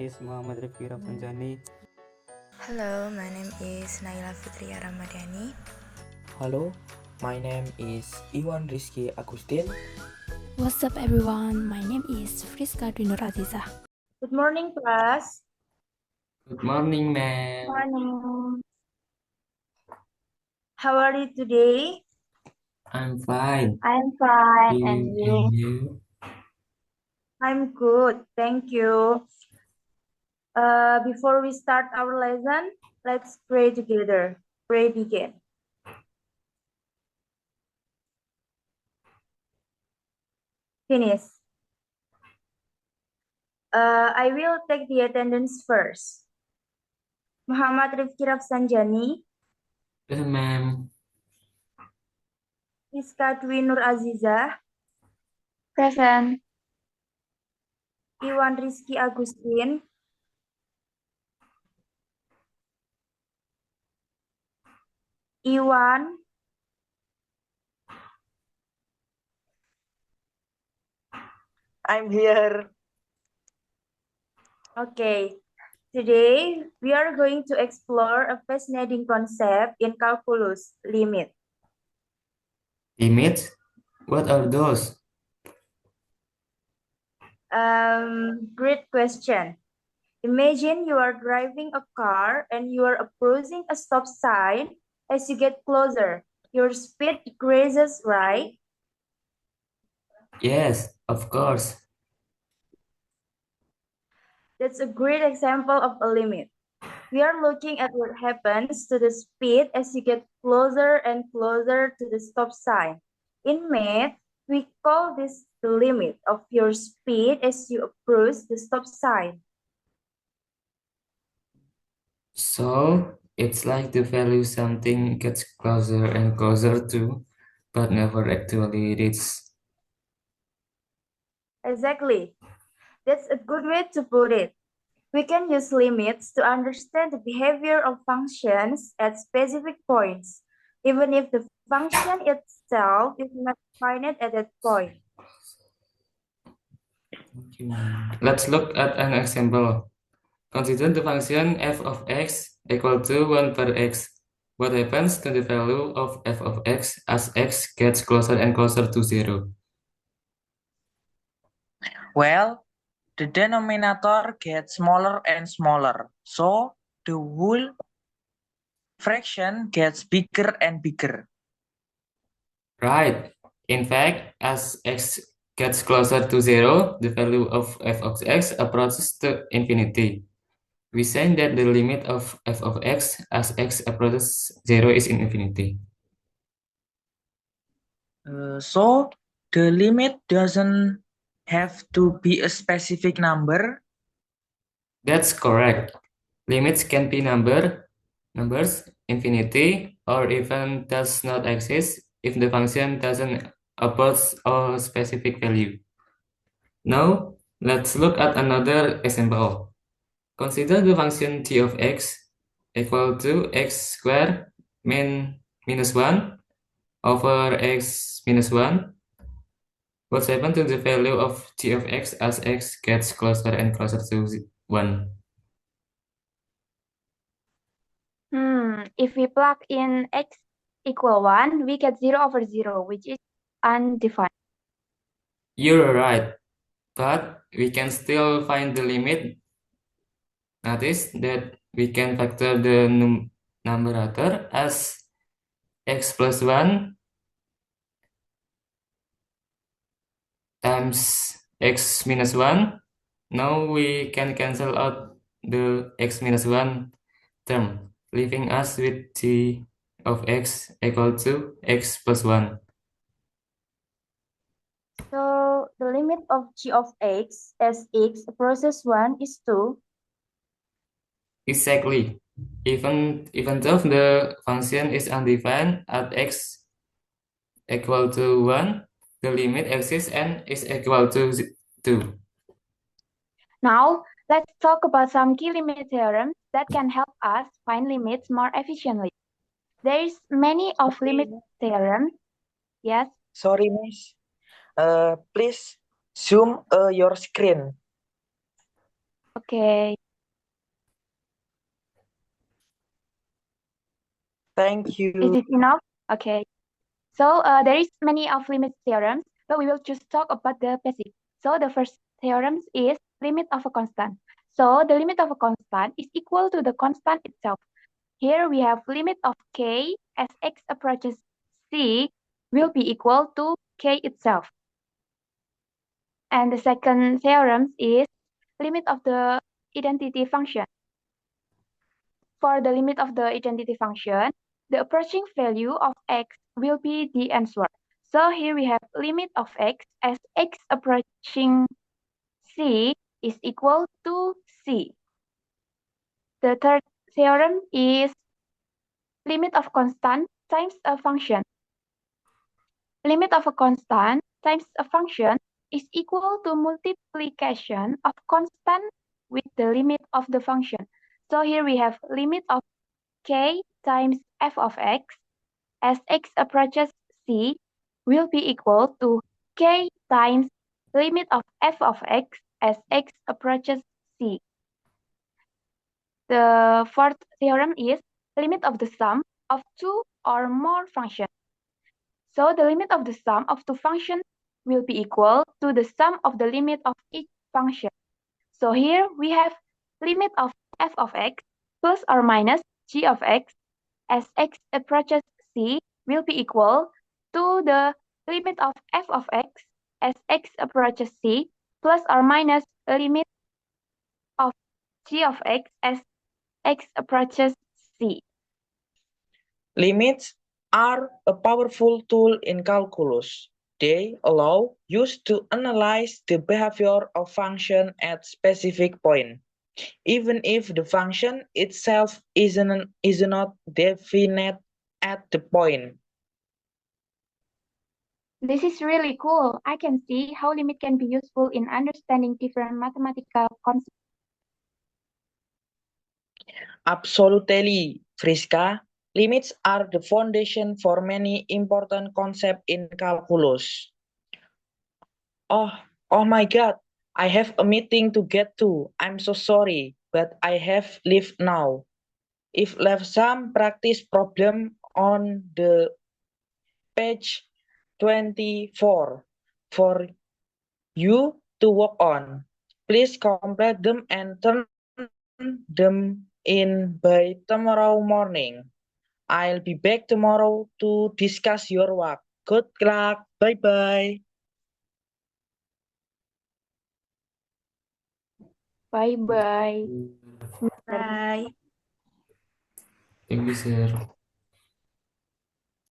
is Muhammad Rifki Rafsanjani. Hello, my name is Naila Fitri Ramadhani. Hello, my name is Iwan Rizky Agustin. What's up everyone, my name is Friska Dwi Nur Aziza. Good morning, class. Good morning, ma'am. Morning. How are you today? I'm fine. I'm fine, and And you? you? I'm good, thank you. Before we start our lesson, let's pray together. Pray begin. Finish. I will take the attendance first. Muhammad Rifki Rafsanjani, Yes, ma'am. Friska Dwi Nur Aziza, Present. Iwan Rizky Agustin, Iwan, I'm here. Okay. Today, we are going to explore a fascinating concept in calculus, limit. Limits? What are those? Great question. Imagine you are driving a car and you are approaching a stop sign. As you get closer, your speed decreases, right? Yes, of course. That's a great example of a limit. We are looking at what happens to the speed as you get closer and closer to the stop sign. In math, we call this the limit of your speed as you approach the stop sign. So, it's like the value something gets closer and closer to, but never actually reaches. Exactly. That's a good way to put it. We can use limits to understand the behavior of functions at specific points, even if the function itself is not finite at that point. Let's look at an example. Consider the function f of x equal to 1 per x. What happens to the value of f of x as x gets closer and closer to 0? Well, the denominator gets smaller and smaller, so the whole fraction gets bigger and bigger. Right. In fact, as x gets closer to 0, the value of f of x approaches to infinity. We say that the limit of f of x as x approaches 0 is infinity. So the limit doesn't have to be a specific number. That's correct. Limits can be numbers, infinity, or even does not exist if the function doesn't approach a specific value. Now, let's look at another example. Consider the function g of x equal to x squared minus 1 over x minus 1. What's happened to the value of g of x as x gets closer and closer to 1? If we plug in x equal 1, we get 0 over 0, which is undefined. You're right, but we can still find the limit. Notice that we can factor the numerator as x plus 1 times x minus 1. Now we can cancel out the x minus 1 term, leaving us with g of x equal to x plus 1. So the limit of g of x as x approaches 1 is 2. Exactly. Even though the function is undefined at x equal to 1, the limit exists and is equal to 2. Now, let's talk about some key limit theorems that can help us find limits more efficiently. There is many of limit theorems. Yes. Sorry, Miss. Please zoom your screen. Okay. Thank Is you. it enough? Okay. So there is many of limit theorems, but we will just talk about the basic. So the first theorem is limit of a constant. So the limit of a constant is equal to the constant itself. Here we have limit of k as x approaches c will be equal to k itself. And the second theorem is limit of the identity function. For the limit of the identity function, the approaching value of x will be the answer. So here we have limit of x as x approaching c is equal to c. The third theorem is limit of constant times a function. Limit of a constant times a function is equal to multiplication of constant with the limit of the function. So here we have limit of k times f of x as x approaches c will be equal to k times limit of f of x as x approaches c. The fourth theorem is limit of the sum of two or more functions. So the limit of the sum of two functions will be equal to the sum of the limit of each function. So here we have limit of f of x plus or minus g of x as x approaches c will be equal to the limit of f of x as x approaches c plus or minus a limit of g of x as x approaches c. Limits are a powerful tool in calculus. They allow us to analyze the behavior of function at specific point, even if the function itself is not definite at the point. This is really cool. I can see how limit can be useful in understanding different mathematical concepts. Absolutely, Friska. Limits are the foundation for many important concepts in calculus. Oh, oh my God, I have a meeting to get to. I'm so sorry, but I have leave now. If left some practice problem on the page 24 for you to work on. Please complete them and turn them in by tomorrow morning. I'll be back tomorrow to discuss your work. Good luck. Bye-bye. Bye bye. Bye. Thank you, sir.